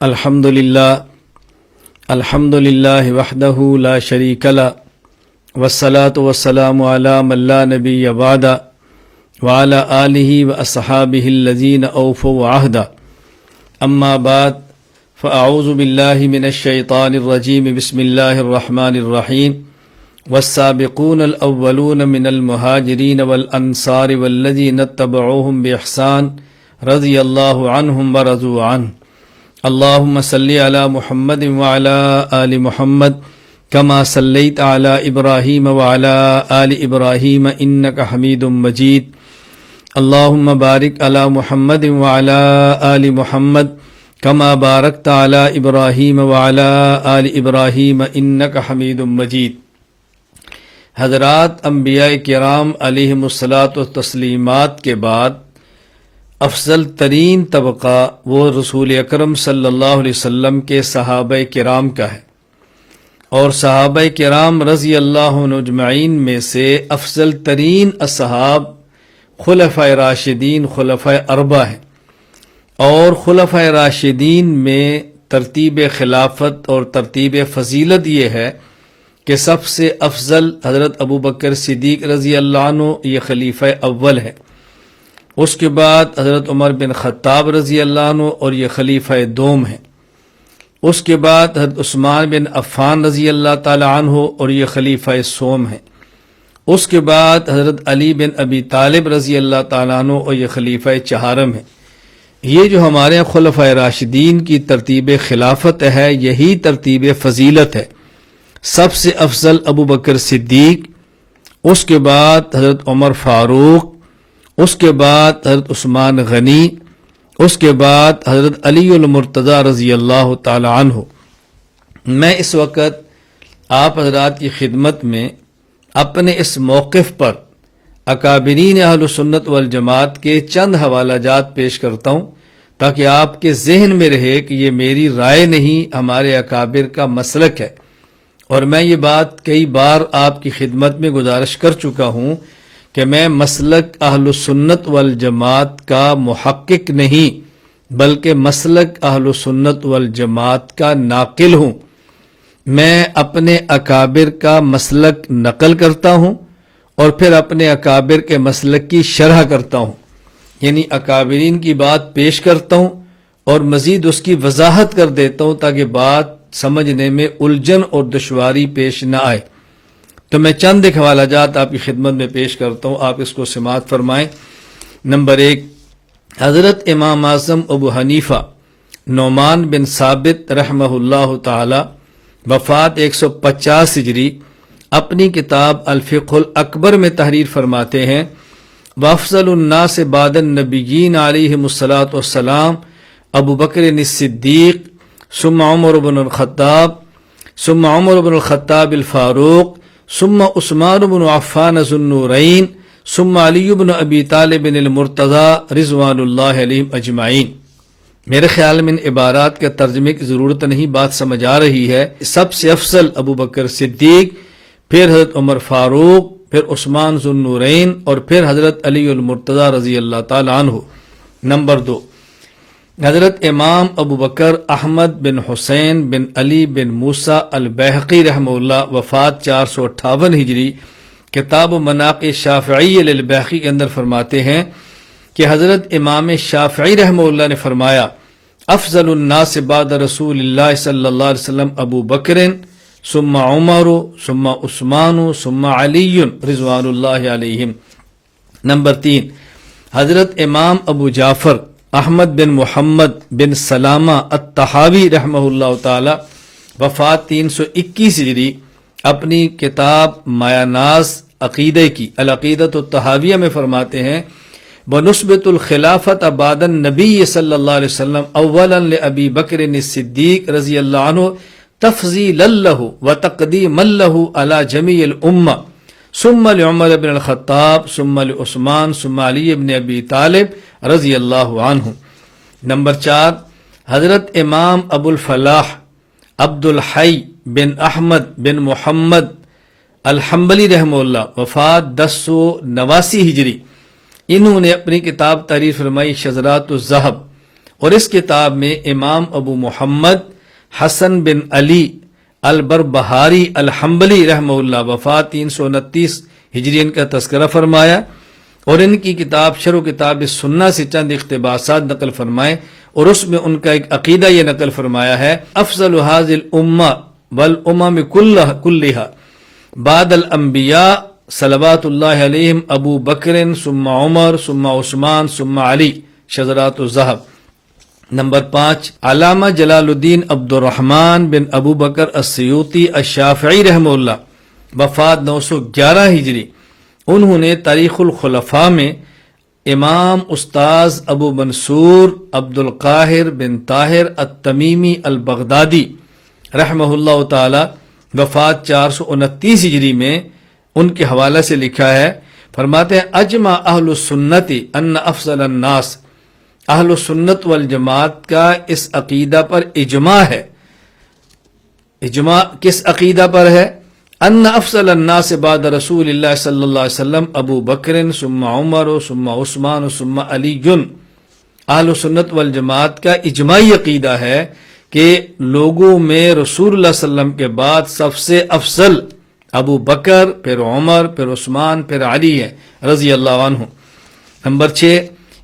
الحمد للہ وحدہ لا شریک لہ والصلاة والسلام علی من لا نبی بعدہ وعلی آلہ واصحابہ الذین اوفوا عہدہ اما بعد فاعوذ باللہ من الشیطان الرجیم بسم اللہ الرحمن الرحیم والسابقون الاولون من المہاجرین والانصار والذین اتبعوہم باحسان رضی اللہ عنہم ورضوا عنہ اللهم صل على محمد وعلى آل محمد كما صليت على إبراهيم وعلى آل إبراهيم إنك حميد مجيد اللهم بارك على محمد وعلى آل محمد كما باركت على إبراهيم وعلى آل إبراهيم إنك حميد مجيد۔ حضرات انبیاء کرام علیہم الصلاۃ والتسلیمات کے بعد افضل ترین طبقہ وہ رسول اکرم صلی اللہ علیہ وسلم کے صحابہ کرام کا ہے، اور صحابہ کرام رضی اللہ عنہ اجمعین میں سے افضل ترین اصحاب خلفۂ راشدین خلفۂ اربعہ ہیں، اور خلفۂ راشدین میں ترتیب خلافت اور ترتیب فضیلت یہ ہے کہ سب سے افضل حضرت ابوبکر صدیق رضی اللہ عنہ یہ خلیفہ اول ہے، اس کے بعد حضرت عمر بن خطاب رضی اللہ عنہ اور یہ خلیفہ دوم ہیں، اس کے بعد حضرت عثمان بن عفان رضی اللہ تعالی عنہ اور یہ خلیفہ سوم ہیں، اس کے بعد حضرت علی بن ابی طالب رضی اللہ تعالی عنہ اور یہ خلیفہ چہارم ہیں۔ یہ جو ہمارے خلفۂ راشدین کی ترتیب خلافت ہے، یہی ترتیب فضیلت ہے۔ سب سے افضل ابوبکر صدیق، اس کے بعد حضرت عمر فاروق، اس کے بعد حضرت عثمان غنی، اس کے بعد حضرت علی المرتضیٰ رضی اللہ تعالی عنہ۔ میں اس وقت آپ حضرات کی خدمت میں اپنے اس موقف پر اکابرین اہل سنت والجماعت کے چند حوالہ جات پیش کرتا ہوں تاکہ آپ کے ذہن میں رہے کہ یہ میری رائے نہیں، ہمارے اکابر کا مسلک ہے، اور میں یہ بات کئی بار آپ کی خدمت میں گزارش کر چکا ہوں کہ میں مسلک اہل سنت والجماعت کا محقق نہیں بلکہ مسلک اہل سنت والجماعت کا ناقل ہوں۔ میں اپنے اکابر کا مسلک نقل کرتا ہوں اور پھر اپنے اکابر کے مسلک کی شرح کرتا ہوں، یعنی اکابرین کی بات پیش کرتا ہوں اور مزید اس کی وضاحت کر دیتا ہوں تاکہ بات سمجھنے میں الجھن اور دشواری پیش نہ آئے۔ تو میں چند ایک حوالہ جات آپ کی خدمت میں پیش کرتا ہوں، آپ اس کو سماعت فرمائیں۔ نمبر 1، حضرت امام اعظم ابو حنیفہ نعمان بن ثابت رحمہ اللہ تعالی وفات 150 ہجری اپنی کتاب الفقہ الاکبر میں تحریر فرماتے ہیں، وافضل الناس بعد النبیین علیہم الصلاۃ والسلام ابو بکر الصدیق ثم عمر بن الخطاب ثم عمر بن الخطاب الفاروق ثم عثمان بن عفان ذو النورین ثم علی بن ابی طالب المرتضیٰ رضوان اللہ علیہم اجمعین۔ میرے خیال میں ان عبارات کے ترجمے کی ضرورت نہیں، بات سمجھ آ رہی ہے۔ سب سے افضل ابو بکر صدیق، پھر حضرت عمر فاروق، پھر عثمان ذو النورین اور پھر حضرت علی المرتضیٰ رضی اللہ تعالی عنہ۔ نمبر 2، حضرت امام ابو بکر احمد بن حسین بن علی بن موسیٰ البیہقی رحمہ اللہ وفات 458 ہجری کتاب مناقب شافعی للبیہقی کے اندر فرماتے ہیں کہ حضرت امام شافعی رحمہ اللہ نے فرمایا، افضل الناس بعد رسول اللہ صلی اللہ علیہ وسلم ابو بکر ثم عمر ثم عثمان ثم علی رضوان اللہ علیہم۔ نمبر 3، حضرت امام ابو جعفر احمد بن محمد بن سلامہ الطحاوی رحمہ اللہ تعالی وفات 321 ہجری اپنی کتاب مایاناز عقیدہ کی العقیدۃ الطحاویہ میں فرماتے ہیں، بنسبت الخلافت بعد النبی صلی اللہ علیہ وسلم اولا لابی بکر الصدیق رضی اللہ عنہ تفضیلا لہ وتقدیما لہ علی جمیع الامہ ثم لعمر بن الخطاب ثم لعثمان ثم علی بن ابی طالب رضی اللہ عنہ۔ نمبر 4، حضرت امام ابو الفلاح عبد الحی بن احمد بن محمد الحنبلی رحمہ اللہ وفات 1089 ہجری، انہوں نے اپنی کتاب تحریر فرمائی شذرات الذہب، اور اس کتاب میں امام ابو محمد حسن بن علی البربہاری الحنبلی رحمہ اللہ وفات 329 ہجری ان کا تذکرہ فرمایا، اور ان کی کتاب شرح کتاب السنہ سے چند اقتباسات نقل فرمائے، اور اس میں ان کا ایک عقیدہ یہ نقل فرمایا ہے: افضل هذه الامہ والامم کلها بعد الانبیاء صلوات اللہ علیہم ابو بکر ثم عمر ثم عثمان ثم علی شذرات الذہب۔ نمبر 5، علامہ جلال الدین عبد الرحمن بن ابو بکر السیوطی الشافعی رحمہ اللہ وفات 911 ہجری، انہوں نے تاریخ الخلفاء میں امام استاذ ابو منصور عبد القاہر بن طاہر التمیمی البغدادی رحمہ اللہ تعالی وفات 429 ہجری میں ان کے حوالے سے لکھا ہے، فرماتے ہیں: اجمع اہل السنت ان افضل الناس، اہل السنت والجماعت کا اس عقیدہ پر اجماع ہے۔ اجماع کس عقیدہ پر ہے؟ ان افضل الناس بعد رسول اللہ صلی اللہ علیہ وسلم ابو بکر ثم عمر ثم عثمان ثم علی۔ اہل السنت والجماعت کا اجماعی عقیدہ ہے کہ لوگوں میں رسول اللہ صلی اللہ علیہ وسلم کے بعد سب سے افضل ابو بکر، پھر عمر، پھر عثمان، پھر علی ہے رضی اللہ عنہ۔ نمبر 6،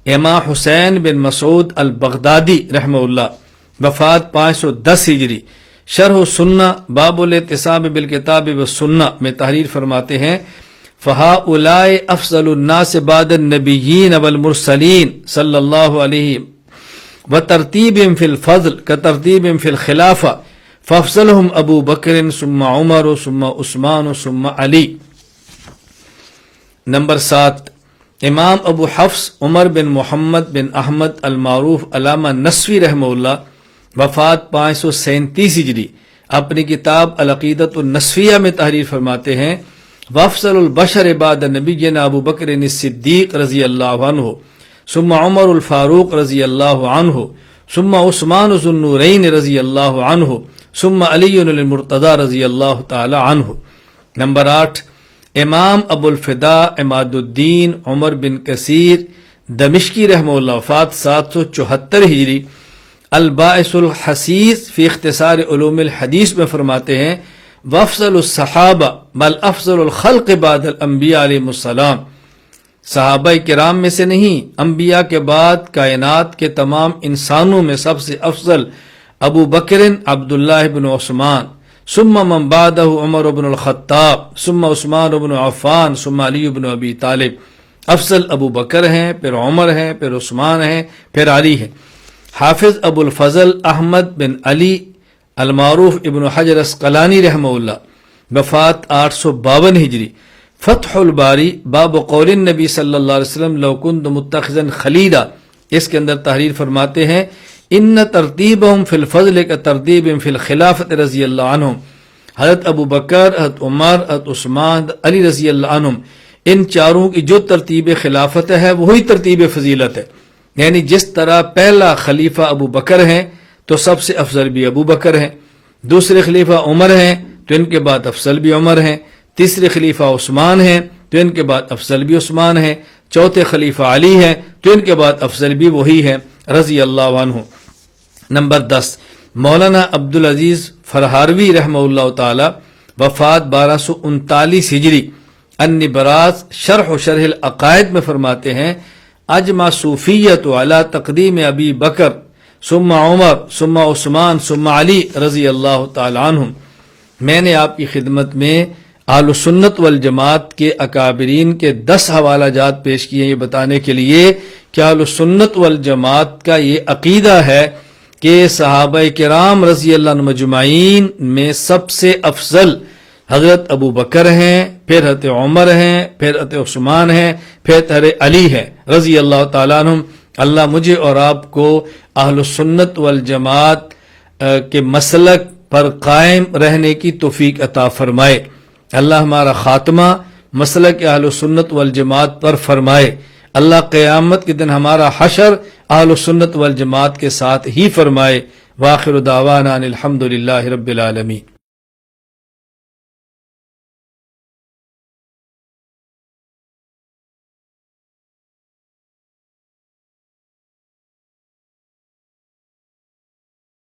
امام حسین بن مسعود البغدادی رحمہ اللہ وفات 510 ہجری، شرح سنہ باب الاعتصام بالکتاب والسنہ میں تحریر فرماتے ہیں: فہؤلاء افضل الناس بعد النبیین والمرسلین صلی اللہ علیہ وترتیبهم فی الفضل کترتیبهم فی الخلافہ فافضلهم ابو بکر ثم عمر ثم عثمان ثم علی۔ نمبر 7، امام ابو حفص عمر بن محمد بن احمد المعروف علامہ نسوی رحمہ اللہ وفات 537 ہجری، اپنی کتاب العقیدۃ النسویہ میں تحریر فرماتے ہیں: وافضل البشر بعد نبینا ابو بکر الصدیق رضی اللہ عنہ ثم عمر الفاروق رضی اللہ عنہ ثم عثمان ذو النورین رضی اللہ عنہ ثم علی المرتضی رضی اللہ تعالی عنہ۔ نمبر 8، امام ابو الفداء عماد الدین عمر بن کثیر دمشقی رحمہ اللہ وفات 774 ہجری، الباعث الحسیث فی اختصار علوم الحدیث میں فرماتے ہیں: وافضل الصحابہ بل افضل الخلق بعد الانبیاء علیہم السلام، صحابہ کرام میں سے نہیں، انبیاء کے بعد کائنات کے تمام انسانوں میں سب سے افضل ابو بکر عبداللہ بن عثمان، ثم من بعدہ عمر بن الخطاب، ثم عثمان بن عفان، ثم علی بن ابی طالب۔ افضل ابو بکر ہیں، پھر عمر ہیں، پھر عثمان ہیں، پھر علی ہیں۔ حافظ ابو الفضل احمد بن علی المعروف ابن حجر اسقلانی رحمہ اللہ وفات 852 ہجری، فتح الباری باب قول النبی صلی اللہ علیہ وسلم لو کنت متخذا خلیلا، اس کے اندر تحریر فرماتے ہیں: ان ترتیبہم فی الفضل کا ترتیبہم فی الخلافت رضی اللہ عنہم، حضرت ابو بکر، حضرت عمر، حضرت عثمان، علی رضی اللہ عنہم، ان چاروں کی جو ترتیب خلافت ہے وہی ترتیب فضیلت ہے، یعنی جس طرح پہلا خلیفہ ابو بکر ہیں تو سب سے افضل بھی ابو بکر ہیں، دوسرے خلیفہ عمر ہیں تو ان کے بعد افضل بھی عمر ہیں، تیسرے خلیفہ عثمان ہیں تو ان کے بعد افضل بھی عثمان ہیں، چوتھے خلیفہ علی ہیں تو ان کے بعد افضل بھی وہی ہیں رضی اللہ عنہ۔ نمبر 10، مولانا عبدالعزیز فرہاروی رحمہ اللہ تعالی وفات 1239 ہجری، النبراس شرح العقائد میں فرماتے ہیں: اجمع صوفیت علی تقدیم ابی بکر ثم عمر ثم عثمان ثم علی رضی اللہ تعالی عنہم۔ میں نے آپ کی خدمت میں اہل سنت والجماعت کے اکابرین کے 10 حوالہ جات پیش کیے یہ بتانے کے لیے کہ اہل سنت والجماعت کا یہ عقیدہ ہے کہ صحابہ کرام رضی اللہ عنہ مجمعین میں سب سے افضل حضرت ابو بکر ہیں، پھر حضرت عمر ہیں، پھر حضرت عثمان ہیں، پھر حضرت علی ہے رضی اللہ تعالیٰ عنہم۔ اللہ مجھے اور آپ کو اہل سنت والجماعت کے مسلک پر قائم رہنے کی توفیق عطا فرمائے۔ اللہ ہمارا خاتمہ مسلک اہل سنت والجماعت پر فرمائے۔ اللہ قیامت کے دن ہمارا حشر اہل سنت والجماعت کے ساتھ ہی فرمائے۔ وآخر دعوانا الحمدللہ رب العالمین۔